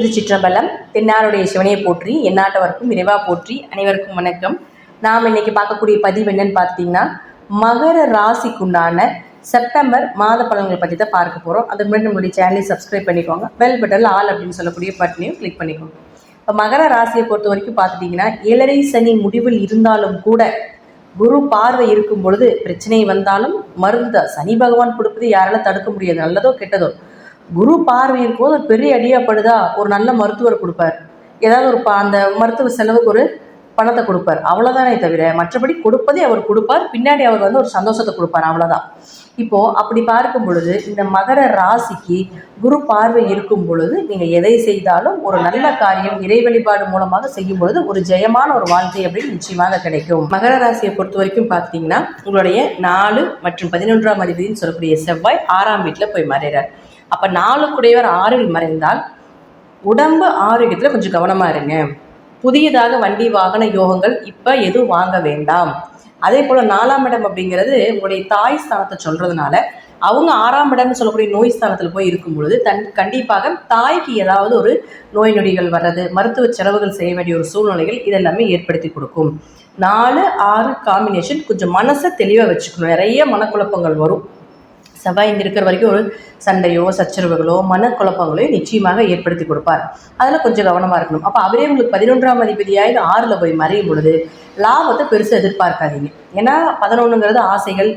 திருச்சிற்றம்பலம். தென்னாருடைய சிவனையை போற்றி, எந்நாட்டவர்க்கும் இறைவா போற்றி. அனைவருக்கும் வணக்கம். நாம் இன்னைக்கு பார்க்கக்கூடிய பதிவு என்னன்னு பார்த்தீங்கன்னா, மகர ராசிக்குண்டான செப்டம்பர் மாத பலன்கள் பற்றி தான் பார்க்க போகிறோம். அதுக்கு முன்னாடி நம்மளுடைய சேனலை சப்ஸ்கிரைப் பண்ணிக்கோங்க. பெல் பட்டனில் ஆல் அப்படின்னு சொல்லக்கூடிய பட்டனையும் கிளிக் பண்ணிக்கோங்க. இப்போ மகர ராசியை பொறுத்த வரைக்கும் பார்த்துட்டிங்கன்னா, 7.5 சனி முடிவில் இருந்தாலும் கூட குரு பார்வை இருக்கும் பொழுது பிரச்சனை வந்தாலும் மருந்து சனி பகவான் கொடுப்பது யாரால தடுக்க முடியாது, நல்லதோ கெட்டதோ. குரு பார்வை இருக்கும்போது ஒரு பெரிய அடியாப்படுதா, ஒரு நல்ல மருத்துவர் கொடுப்பார், ஏதாவது ஒரு அந்த மருத்துவ செலவுக்கு ஒரு பணத்தை கொடுப்பார், அவ்வளோதானே தவிர மற்றபடி கொடுப்பதே அவர் கொடுப்பார், பின்னாடி அவர் ஒரு சந்தோஷத்தை கொடுப்பார், அவ்வளோதான். இப்போது அப்படி பார்க்கும் பொழுது இந்த மகர ராசிக்கு குரு பார்வை இருக்கும் பொழுது நீங்கள் எதை செய்தாலும் ஒரு நல்ல காரியம் இறை வழிபாடு மூலமாக செய்யும் பொழுது ஒரு ஜெயமான ஒரு வாழ்க்கை அப்படின்னு நிச்சயமாக கிடைக்கும். மகர ராசியை பொறுத்த வரைக்கும் பார்த்தீங்கன்னா, உங்களுடைய 4 மற்றும் 11ஆம் அதிபதினு சொல்லக்கூடிய செவ்வாய் 6ஆம் வீட்டில் போய் மறைகிறார். அப்போ 4 குடையவர் 6இல் மறைந்தால் உடம்பு ஆரோக்கியத்தில் கொஞ்சம் கவனமாக இருங்க. புதியதாக வண்டி வாகன யோகங்கள் இப்போ எதுவும் வாங்க வேண்டாம். அதே போல் 4ஆம் இடம் அப்படிங்கிறது உங்களுடைய தாய் ஸ்தானத்தை சொல்கிறதுனால அவங்க 6ஆம் இடம்னு சொல்லக்கூடிய நோய் ஸ்தானத்தில் போய் இருக்கும் பொழுது கண்டிப்பாக தாய்க்கு ஏதாவது ஒரு நோய் நொடிகள் வர்றது, மருத்துவ செலவுகள் செய்ய வேண்டிய ஒரு சூழ்நிலைகள் இதெல்லாமே ஏற்படுத்தி கொடுக்கும். 4, 6 காம்பினேஷன் கொஞ்சம் மனசை தெளிவாக வச்சுக்கணும். நிறைய மனக்குழப்பங்கள் வரும். செவ்வாய் இங்கே இருக்கிற வரைக்கும் ஒரு சண்டையோ சச்சரவுகளோ மனக்குழப்பங்களோ நிச்சயமாக ஏற்படுத்தி கொடுப்பார். அதில் கொஞ்சம் கவனமாக இருக்கணும். அப்போ அவரே உங்களுக்கு 11ஆம் அதிபதியாக 6ல் போய் மறையும் பொழுது லாபத்தை பெருசாக எதிர்பார்க்காதீங்க. ஏன்னா 11ங்கிறது ஆசைகள்,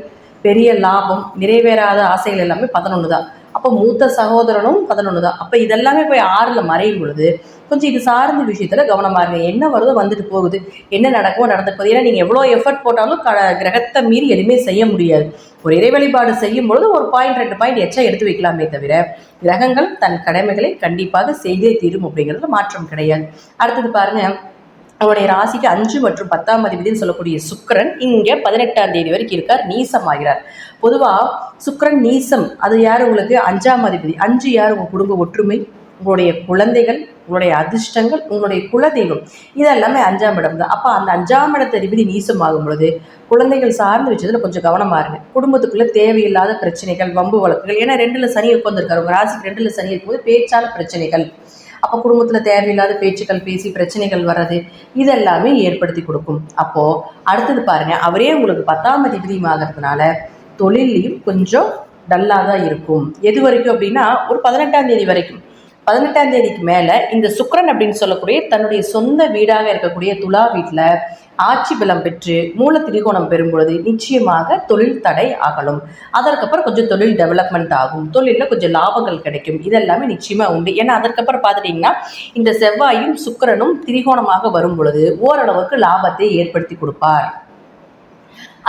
பெரிய லாபம், நிறைவேறாத ஆசைகள் எல்லாமே 11 தான். அப்போ மூத்த சகோதரனும் 11 தான். அப்போ இதெல்லாமே போய் 6ல் மறையும் பொழுது கொஞ்சம் இது சார்ந்த விஷயத்தில் கவனமாக இருங்க. என்ன வருதோ வந்துட்டு போகுது, என்ன நடக்குமோ நடந்து போகுது. ஏன்னா நீங்கள் எவ்வளோ எஃபர்ட் போட்டாலும் கிரகத்தை மீறி எதுவுமே செய்ய முடியாது. ஒரு இறை வழிபாடு செய்யும் பொழுது ஒரு பாயிண்ட் 2 பாயிண்ட் எச்சா எடுத்து வைக்கலாமே தவிர கிரகங்கள் தன் கடமைகளை கண்டிப்பாக செய்தே தீரும் அப்படிங்கிறதுல மாற்றம் கிடையாது. அடுத்தது பாருங்க, அவருடைய ராசிக்கு 5 மற்றும் 10ஆம் அதிபதினு சொல்லக்கூடிய சுக்கிரன் இங்கே 18ஆம் தேதி வரைக்கும் இருக்கார், நீசம் ஆகிறார். பொதுவாக சுக்கிரன் நீசம் அது யார்? உங்களுக்கு 5ஆம் அதிபதி. 5 யார்? உங்கள் குடும்ப ஒற்றுமை, உங்களுடைய குழந்தைகள், உங்களுடைய அதிர்ஷ்டங்கள், உங்களுடைய குலதெய்வம், இதெல்லாமே 5ஆம் இடம் தான். அப்போ அந்த 5ஆம் இடத்தை அதிபதி நீசம் ஆகும் பொழுது குழந்தைகள் சார்ந்த விஷயத்தில் கொஞ்சம் கவனமாக இருங்க. குடும்பத்துக்குள்ளே தேவையில்லாத பிரச்சனைகள், வம்பு வழக்குகள். ஏன்னா 2ல் சனி உட்காந்துருக்காரு. உங்கள் ராசிக்கு 2ல் சனி இருக்கும்போது பேச்சால் பிரச்சனைகள், அப்போ குடும்பத்தில் தேவையில்லாத பேச்சுக்கள் பேசி பிரச்சனைகள் வர்றது இதெல்லாமே ஏற்படுத்தி கொடுக்கும். அப்போது அடுத்தது பாருங்கள், அவரே உங்களுக்கு 10ஆம் அதிபதியும் ஆகிறதுனால தொழிலையும் கொஞ்சம் டல்லாக தான் இருக்கும். எது வரைக்கும் அப்படின்னா ஒரு 18ஆம் தேதி வரைக்கும். 18ஆம் தேதிக்கு மேலே இந்த சுக்கிரன் அப்படின்னு சொல்லக்கூடிய தன்னுடைய சொந்த வீடாக இருக்கக்கூடிய துலா வீட்டில் ஆட்சி பலம் பெற்று மூல திரிகோணம் பெறும் பொழுது நிச்சயமாக தொழில் தடை ஆகலும். அதற்கப்புறம் கொஞ்சம் தொழில் டெவலப்மெண்ட் ஆகும், தொழிலில் கொஞ்சம் லாபங்கள் கிடைக்கும், இதெல்லாமே நிச்சயமாக உண்டு. ஏன்னா அதற்கப்புறம் பார்த்துட்டிங்கன்னா இந்த செவ்வாயும் சுக்கிரனும் திரிகோணமாக வரும் பொழுது ஓரளவுக்கு லாபத்தை ஏற்படுத்தி கொடுப்பார்.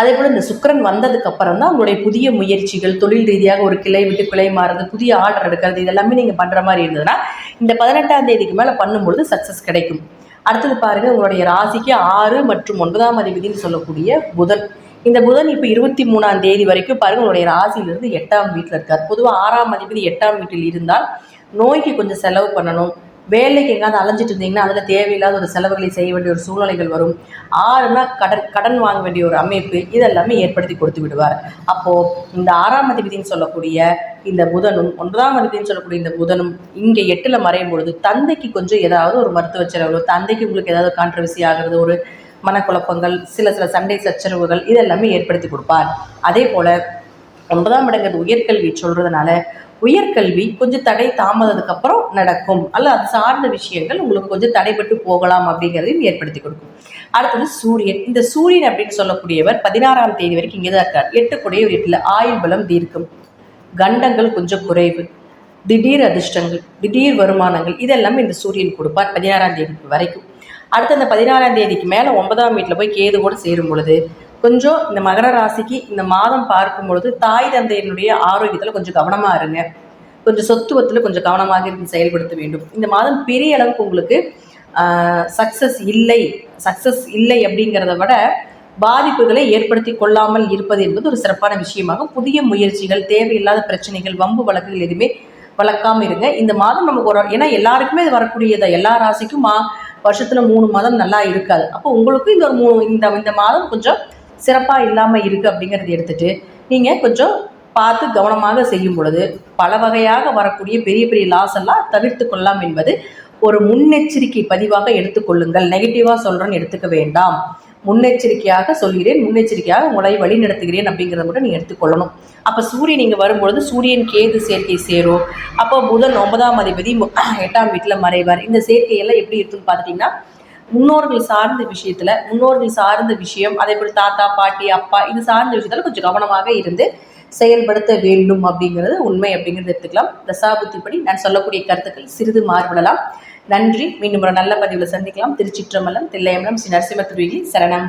அதே போல் இந்த சுக்கிரன் வந்ததுக்கு அப்புறம் தான் உங்களுடைய புதிய முயற்சிகள், தொழில் ரீதியாக ஒரு கிளை விட்டு கிளை மாறுறது, புதிய ஆர்டர் எடுக்கிறது, இதெல்லாமே நீங்கள் பண்ணுற மாதிரி இருந்ததுன்னா இந்த 18ஆம் தேதிக்கு மேலே பண்ணும்பொழுது சக்ஸஸ் கிடைக்கும். அடுத்தது பாருங்கள், உங்களுடைய ராசிக்கு 6 மற்றும் 9ஆம் அதிபதினு சொல்லக்கூடிய புதன். இந்த புதன் இப்போ 23ஆம் தேதி வரைக்கும் பாருங்கள் உங்களுடைய ராசியிலிருந்து 8ஆம் வீட்டில் இருக்கார். பொதுவாக 6ஆம் அதிபதி 8ஆம் வீட்டில் இருந்தால் நோய்க்கு கொஞ்சம் செலவு பண்ணணும், வேலைக்கு எங்காவது அலைஞ்சிட்டு இருந்தீங்கன்னா அதில் தேவையில்லாத ஒரு செலவுகளை செய்ய வேண்டிய ஒரு சூழ்நிலைகள் வரும். 6னா கடன் வாங்க வேண்டிய ஒரு அமைப்பு, இதெல்லாமே ஏற்படுத்தி கொடுத்து விடுவார். அப்போது இந்த 6ஆம் அதிபதினு சொல்லக்கூடிய இந்த புதனும் 9ஆம் அதிபதினு சொல்லக்கூடிய இந்த புதனும் இங்கே 8ல் மறையும் பொழுது தந்தைக்கு கொஞ்சம் ஏதாவது ஒரு மருத்துவ செலவு, தந்தைக்கு உங்களுக்கு ஏதாவது கான்ட்ரவர்சி ஆகிறது, ஒரு மனக்குழப்பங்கள், சில சண்டை சச்சரவுகள் இதெல்லாமே ஏற்படுத்தி கொடுப்பார். அதே போல் 9ஆம் இடங்கிறது உயர்கல்வி சொல்கிறதுனால உயர்கல்வி கொஞ்சம் தடை தாமதத்துக்கு அப்புறம் நடக்கும், அல்ல அது சார்ந்த விஷயங்கள் உங்களுக்கு கொஞ்சம் தடைபட்டு போகலாம் அப்படிங்கிறதையும் ஏற்படுத்தி கொடுக்கும். அடுத்தது சூரியன். இந்த சூரியன் அப்படின்னு சொல்லக்கூடியவர் 16ஆம் தேதி வரைக்கும் இங்கே தான் இருக்கார். 8 குடையவர் 8ல் ஆயுள் பலம் தீர்க்கும், கண்டங்கள் கொஞ்சம் குறைவு, திடீர் அதிர்ஷ்டங்கள், திடீர் வருமானங்கள் இதெல்லாமே இந்த சூரியன் கொடுப்பார் 16ஆம் தேதிக்கு வரைக்கும். அடுத்து அந்த 16ஆம் தேதிக்கு மேலே 9ஆம் வீட்டில் போய் கேது கூட சேரும் பொழுது கொஞ்சம் இந்த மகர ராசிக்கு இந்த மாதம் பார்க்கும் பொழுது தாய் தந்தையினுடைய ஆரோக்கியத்தில் கொஞ்சம் கவனமாக இருங்க. கொஞ்சம் சொத்துவத்தில் கொஞ்சம் கவனமாக இருந்து செயல்படுத்த வேண்டும். இந்த மாதம் பெரிய அளவுக்கு உங்களுக்கு சக்ஸஸ் இல்லை அப்படிங்கிறத விட பாதிப்புகளை ஏற்படுத்தி கொள்ளாமல் இருப்பது என்பது ஒரு சிறப்பான விஷயமாக. புதிய முயற்சிகள், தேவையில்லாத பிரச்சனைகள், வம்பு வழக்குகள் எதுவுமே வளர்க்காமல் இருங்க. இந்த மாதம் நமக்கு ஏன்னா எல்லாருக்குமே இது வரக்கூடியதை, எல்லா ராசிக்கும் வருஷத்தில் 3 மாதம் நல்லா இருக்காது. அப்போ உங்களுக்கு இந்த மாதம் கொஞ்சம் சிறப்பாக இல்லாமல் இருக்குது அப்படிங்கிறது எடுத்துகிட்டு நீங்கள் கொஞ்சம் பார்த்து கவனமாக செய்யும் பொழுது பல வகையாக வரக்கூடிய பெரிய பெரிய லாஸ் எல்லாம் தவிர்த்து கொள்ளலாம் என்பது ஒரு முன்னெச்சரிக்கை பதிவாக எடுத்துக்கொள்ளுங்கள். நெகட்டிவாக சொல்கிறேன்னு எடுத்துக்க வேண்டாம். முன்னெச்சரிக்கையாக சொல்கிறேன், முன்னெச்சரிக்கையாக உங்களை வழி நடத்துகிறேன் அப்படிங்கிறத மட்டும் நீங்கள் எடுத்துக்கொள்ளணும். அப்போ சூரியன் நீங்கள் வரும்பொழுது சூரியன் கேது சேர்க்கை சேரும். அப்போ புதன் 9ஆம் அதிபதி 8ஆம் வீட்டில் மறைவார். இந்த சேர்க்கையெல்லாம் எப்படி இருக்குன்னு பார்த்துட்டிங்கன்னா, முன்னோர்கள் சார்ந்த விஷயம், அதே போல் தாத்தா பாட்டி அப்பா இது சார்ந்த விஷயத்தில் கொஞ்சம் கவனமாக இருந்து செயல்படுத்த வேண்டும் அப்படிங்கிறது உண்மை அப்படிங்கிறது எடுத்துக்கலாம். தசாபுத்திப்படி நான் சொல்லக்கூடிய கருத்துக்கள் சிறிது மாறுபடலாம். நன்றி. மீண்டும் ஒரு நல்ல பதிவில் சந்திக்கலாம். திருச்சிற்றம்பலம், தில்லையம்பலம், ஸ்ரீ நரசிம்ம சரணம்.